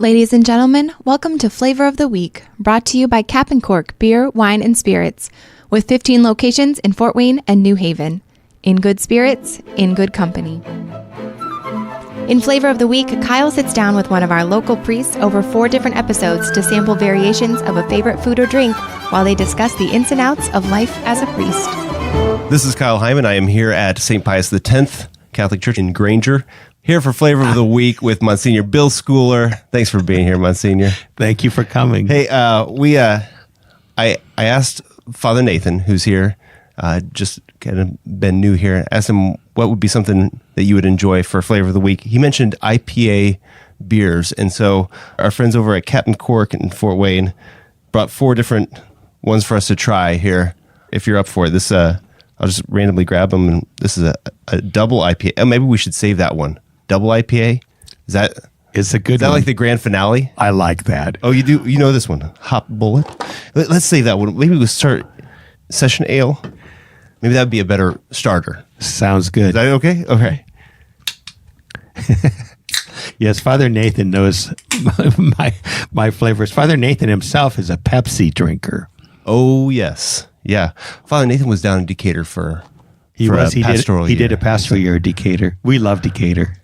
Ladies and gentlemen, welcome to Flavor of the Week, brought to you by Cap and Cork Beer, Wine, and Spirits, with 15 locations in Fort Wayne and New Haven. In good spirits, in good company. In Flavor of the Week, Kyle sits down with one of our local priests over 4 different episodes to sample variations of a favorite food or drink while they discuss the ins and outs of life as a priest. This is Kyle Hyman. I am here at St. Pius X Catholic Church in Granger, here for Flavor of the Week with Monsignor Bill Schooler. Thanks for being here, Monsignor. Thank you for coming. Hey, I asked Father Nathan, who's here, just kind of been new here, asked him what would be something that you would enjoy for Flavor of the Week. He mentioned IPA beers, and so our friends over at Captain Cork in Fort Wayne brought 4 different ones for us to try here. If you're up for it, this I'll just randomly grab them. And this is a double IPA. Oh, maybe we should save that one. Double IPA? Is that? It's a good one. Is that like the grand finale? I like that. Oh, you do? You know this one? Hop Bullet? Let's save that one. Maybe we'll start Session Ale. Maybe that would be a better starter. Sounds good. Is that okay? Okay. Yes, Father Nathan knows my flavors. Father Nathan himself is a Pepsi drinker. Oh, yes. Yeah. Father Nathan was down in Decatur for He pastoral did a pastoral year at Decatur. We love Decatur.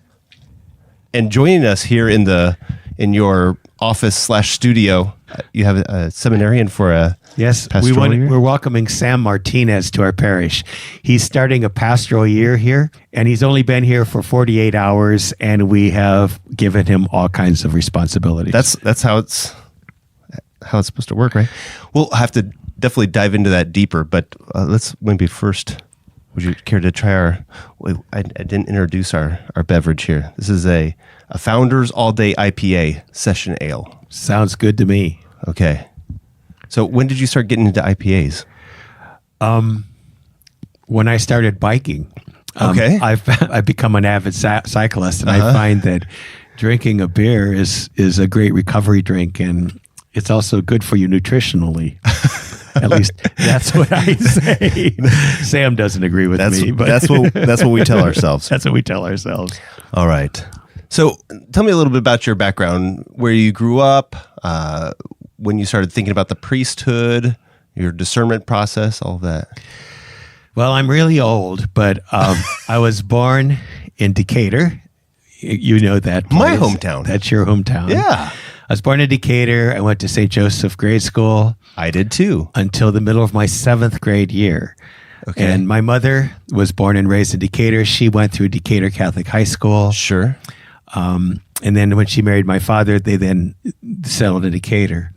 And joining us here in your office/studio, you have a seminarian for a pastoral year? We're welcoming Sam Martinez to our parish. He's starting a pastoral year here, and he's only been here for 48 hours, and we have given him all kinds of responsibilities. That's how it's supposed to work, right? We'll have to definitely dive into that deeper, but let's maybe first. Would you care to try I didn't introduce our beverage here. This is a Founders All Day IPA Session Ale. Sounds good to me. Okay. So when did you start getting into IPAs? When I started biking. Okay. I've become an avid cyclist, and I find that drinking a beer is a great recovery drink, and it's also good for you nutritionally. At least that's what I say. Sam doesn't agree with me, but that's what we tell ourselves. That's what we tell ourselves. All right. So tell me a little bit about your background, where you grew up, when you started thinking about the priesthood, your discernment process, all of that. Well, I'm really old, but I was born in Decatur. You know that place. My hometown. That's your hometown. Yeah. I was born in Decatur. I went to St. Joseph grade school. I did too. Until the middle of my 7th grade year. Okay. And my mother was born and raised in Decatur. She went through Decatur Catholic High School. Sure. And then when she married my father, they then settled in Decatur.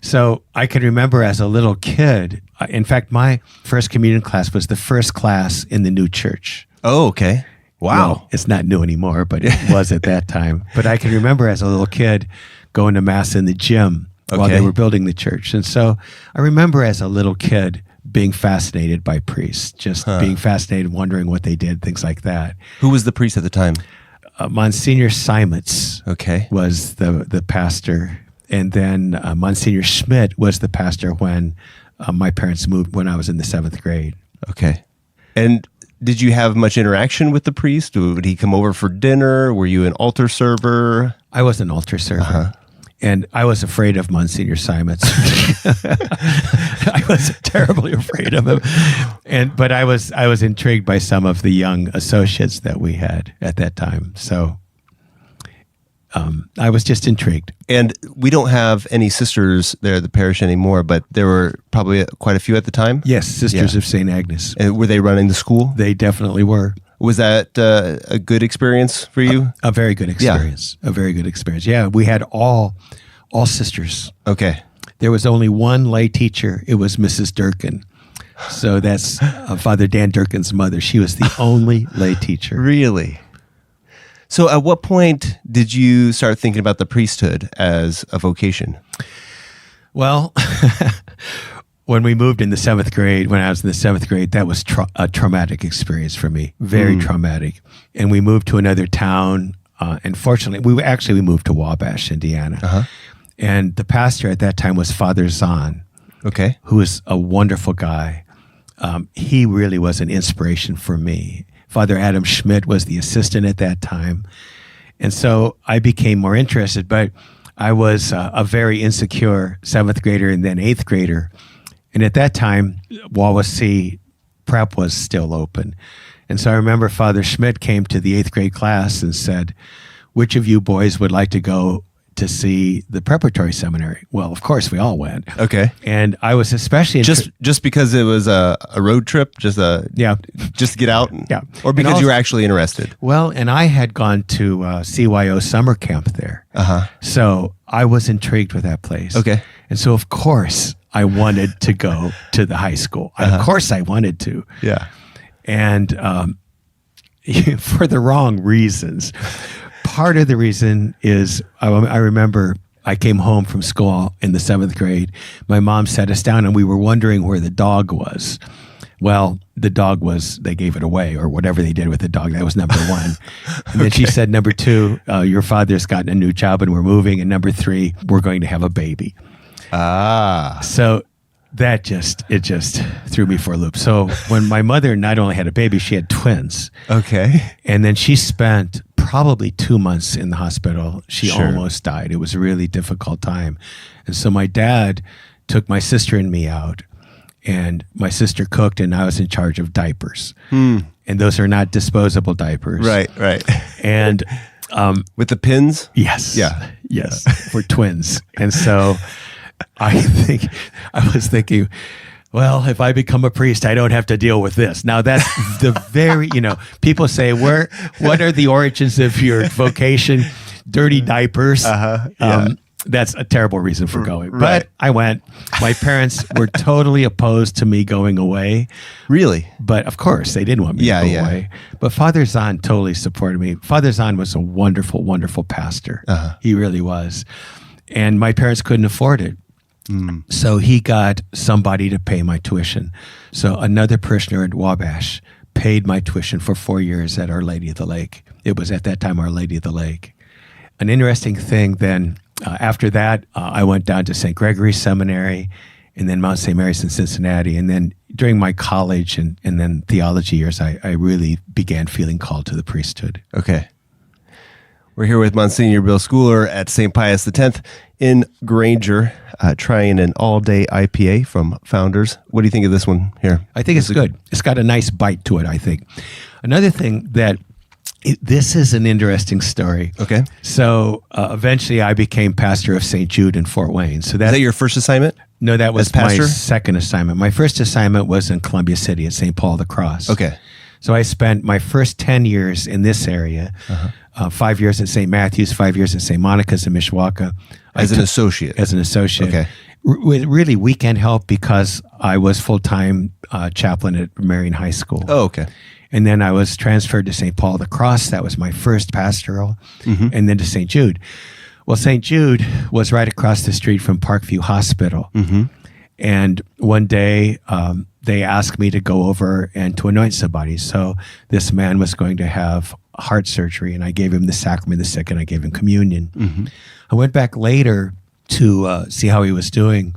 So I can remember as a little kid, in fact, my first communion class was the first class in the new church. Oh, okay. Wow. Well, it's not new anymore, but it was at that time. But I can remember as a little kid going to Mass in the gym while they were building the church. And so I remember as a little kid being fascinated by priests, just being fascinated, wondering what they did, things like that. Who was the priest at the time? Monsignor Simons was the pastor. And then Monsignor Schmidt was the pastor when my parents moved, when I was in the 7th grade. Okay. And did you have much interaction with the priest? Would he come over for dinner? Were you an altar server? I was an altar server. And I was afraid of Monsignor Simons. I was terribly afraid of him. But I was intrigued by some of the young associates that we had at that time. So I was just intrigued. And we don't have any sisters there at the parish anymore, but there were probably quite a few at the time? Yes, Sisters of St. Agnes. And were they running the school? They definitely were. Was that a good experience for you? A very good experience. Yeah. A very good experience. Yeah, we had all sisters. Okay. There was only one lay teacher. It was Mrs. Durkin. So that's Father Dan Durkin's mother. She was the only lay teacher. Really? So at what point did you start thinking about the priesthood as a vocation? Well, when we moved in the 7th grade, when I was in the 7th grade, that was a traumatic experience for me, very traumatic. And we moved to another town. And fortunately, we moved to Wabash, Indiana. And the pastor at that time was Father Zahn, who was a wonderful guy. He really was an inspiration for me. Father Adam Schmidt was the assistant at that time. And so I became more interested, but I was a very insecure 7th grader and then 8th grader. And at that time, Wawasee Prep was still open. And so I remember Father Schmidt came to the 8th grade class and said, which of you boys would like to go to see the preparatory seminary? Well, of course, we all went. Okay. And I was especially just because it was a road trip, just to get out, Yeah. or because you were actually interested. Well, and I had gone to CYO summer camp there, so I was intrigued with that place. Okay. And so of course I wanted to go to the high school. Of course I wanted to. Yeah. And for the wrong reasons. Part of the reason is I remember I came home from school in the 7th grade. My mom sat us down and we were wondering where the dog was. Well, the dog they gave it away or whatever they did with the dog. That was number 1. And then she said, number 2, your father's gotten a new job and we're moving. And number 3, we're going to have a baby. So that just threw me for a loop. So when my mother not only had a baby, she had twins. Okay. And then she spent probably 2 months in the hospital. She almost died. It was a really difficult time. And so my dad took my sister and me out, and my sister cooked and I was in charge of diapers. And those are not disposable diapers. Right. And with the pins? Yes. Yeah. Yes. For twins. And so I was thinking, well, if I become a priest, I don't have to deal with this. Now that's the very, people say, what are the origins of your vocation? Dirty diapers. That's a terrible reason for going. Right. But I went. My parents were totally opposed to me going away. Really? But of course, they didn't want me to go away. But Father Zahn totally supported me. Father Zahn was a wonderful, wonderful pastor. He really was. And my parents couldn't afford it. So he got somebody to pay my tuition. So another parishioner at Wabash paid my tuition for 4 years at Our Lady of the Lake. It was at that time Our Lady of the Lake. An interesting thing then, after that, I went down to St. Gregory's Seminary and then Mount St. Mary's in Cincinnati. And then during my college and then theology years, I really began feeling called to the priesthood. Okay. We're here with Monsignor Bill Schooler at St. Pius X in Granger, trying an all-day IPA from Founders. What do you think of this one here? I think it's good. It's got a nice bite to it, I think. Another thing this is an interesting story. Okay. So eventually I became pastor of St. Jude in Fort Wayne. So is that your first assignment? No, that was as pastor? My second assignment. My first assignment was in Columbia City at St. Paul the Cross. Okay. So I spent my first 10 years in this area, 5 years at St. Matthew's, 5 years at St. Monica's in Mishawaka. As an associate? As an associate. Okay. With really weekend help because I was full-time chaplain at Marian High School. Oh, okay. And then I was transferred to St. Paul the Cross. That was my first pastoral. And then to St. Jude. Well, St. Jude was right across the street from Parkview Hospital. And one day they asked me to go over and to anoint somebody. So this man was going to have heart surgery, and I gave him the sacrament of the sick, and I gave him communion. I went back later to see how he was doing,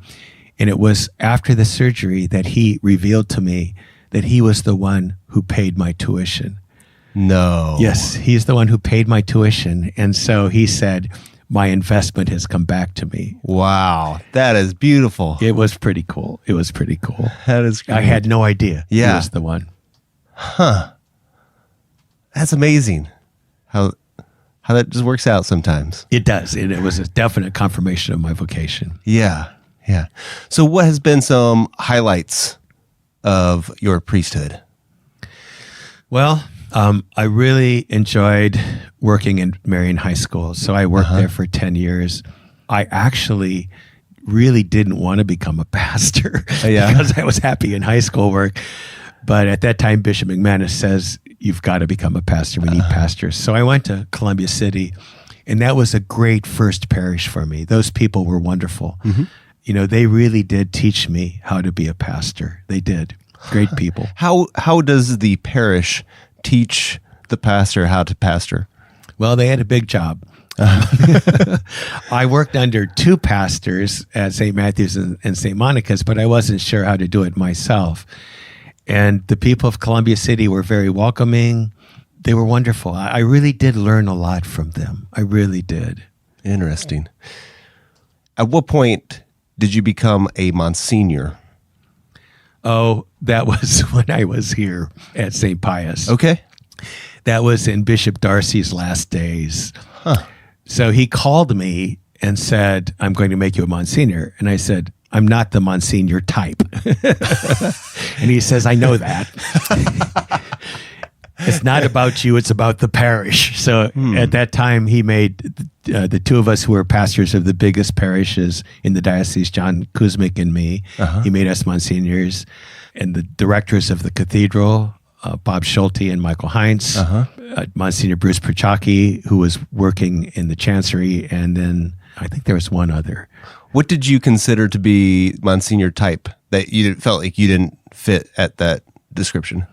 and it was after the surgery that he revealed to me that he was the one who paid my tuition. No. Yes, he's the one who paid my tuition. And so he said, my investment has come back to me. Wow. That is beautiful. It was pretty cool. That is great. I had no idea he was the one. That's amazing how that just works out sometimes. It does. It was a definite confirmation of my vocation. Yeah. So what has been some highlights of your priesthood? Well, I really enjoyed working in Marian High School. So I worked there for 10 years. I actually really didn't want to become a pastor because I was happy in high school work. But at that time, Bishop McManus says, you've got to become a pastor. We need pastors. So I went to Columbia City, and that was a great first parish for me. Those people were wonderful. They really did teach me how to be a pastor. They did. Great people. How does the parish teach the pastor how to pastor? Well, they had a big job. I worked under two pastors at St. Matthew's and St. Monica's, but I wasn't sure how to do it myself. And the people of Columbia City were very welcoming. They were wonderful. I really did learn a lot from them. I really did. Interesting. At what point did you become a Monsignor? Oh, that was when I was here at St. Pius. Okay. That was in Bishop Darcy's last days. Huh. So he called me and said, I'm going to make you a Monsignor. And I said, I'm not the Monsignor type. And he says, I know that. It's not about you, it's about the parish. So at that time, he made the two of us who were pastors of the biggest parishes in the diocese, John Kuzmic and me, he made us Monsignors. And the directors of the cathedral, Bob Schulte and Michael Heinz, Monsignor Bruce Perchaki, who was working in the chancery, and then I think there was one other. What did you consider to be Monsignor type that you felt like you didn't fit at that description?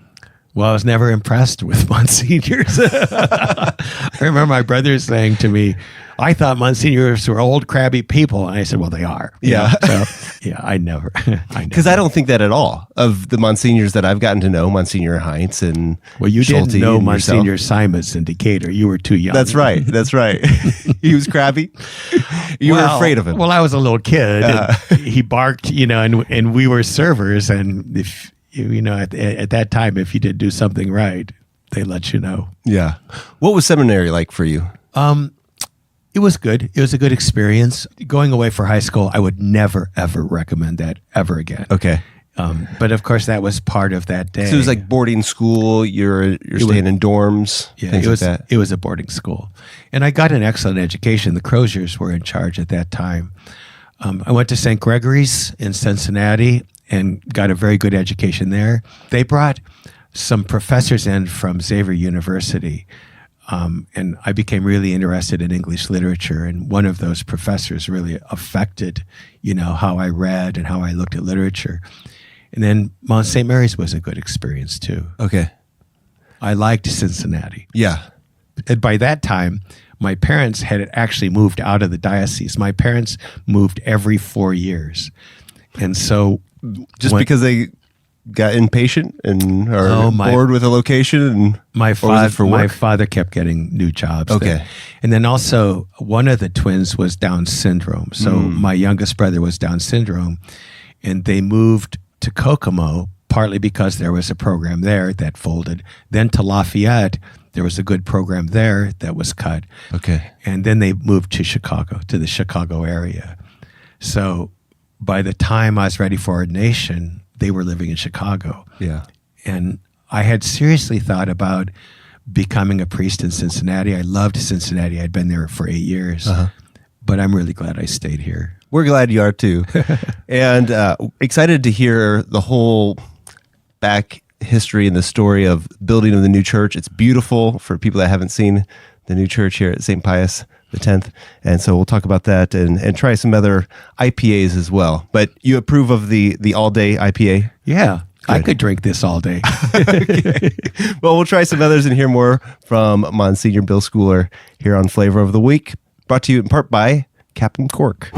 Well, I was never impressed with Monsignors. I remember my brother saying to me, I thought Monsignors were old, crabby people. And I said, well, they are. Yeah. I never. Because I don't think that at all. Of the Monsignors that I've gotten to know, Monsignor Heinz and Well, you Schulte didn't know and Monsignor yourself. Simas in Decatur. You were too young. That's right. That's right. He was crabby. You were afraid of him. Well, I was a little kid. And he barked, and we were servers. And if at that time, if you did do something right, they let you know. Yeah. What was seminary like for you? It was good. It was a good experience. Going away for high school, I would never, ever recommend that ever again. Okay. But of course, that was part of that day. So it was like boarding school. You're staying in dorms. Yeah, things it was. like that. It was a boarding school, and I got an excellent education. The Croziers were in charge at that time. I went to St. Gregory's in Cincinnati and got a very good education there. They brought some professors in from Xavier University. And I became really interested in English literature, and one of those professors really affected, how I read and how I looked at literature. And then Mount St. Mary's was a good experience too. Okay. I liked Cincinnati. Yeah. And by that time, my parents had actually moved out of the diocese. My parents moved every 4 years. And so because they got impatient and are bored with a location, and my my father kept getting new jobs. Okay. there. And then also one of the twins was Down syndrome. So my youngest brother was Down syndrome, and they moved to Kokomo partly because there was a program there that folded. Then to Lafayette, there was a good program there that was cut. Okay. And then they moved to Chicago, to the Chicago area. So by the time I was ready for ordination, they were living in Chicago. Yeah. And I had seriously thought about becoming a priest in Cincinnati. I loved Cincinnati. I'd been there for 8 years. But I'm really glad I stayed here. We're glad you are too. And excited to hear the whole back history and the story of building of the new church. It's beautiful for people that haven't seen the new church here at St. Pius X. And so we'll talk about that and try some other IPAs as well. But you approve of the all-day IPA? Yeah. Good. I could drink this all day. Okay. Well, we'll try some others and hear more from Monsignor Bill Schooler here on Flavor of the Week, brought to you in part by Captain Cork.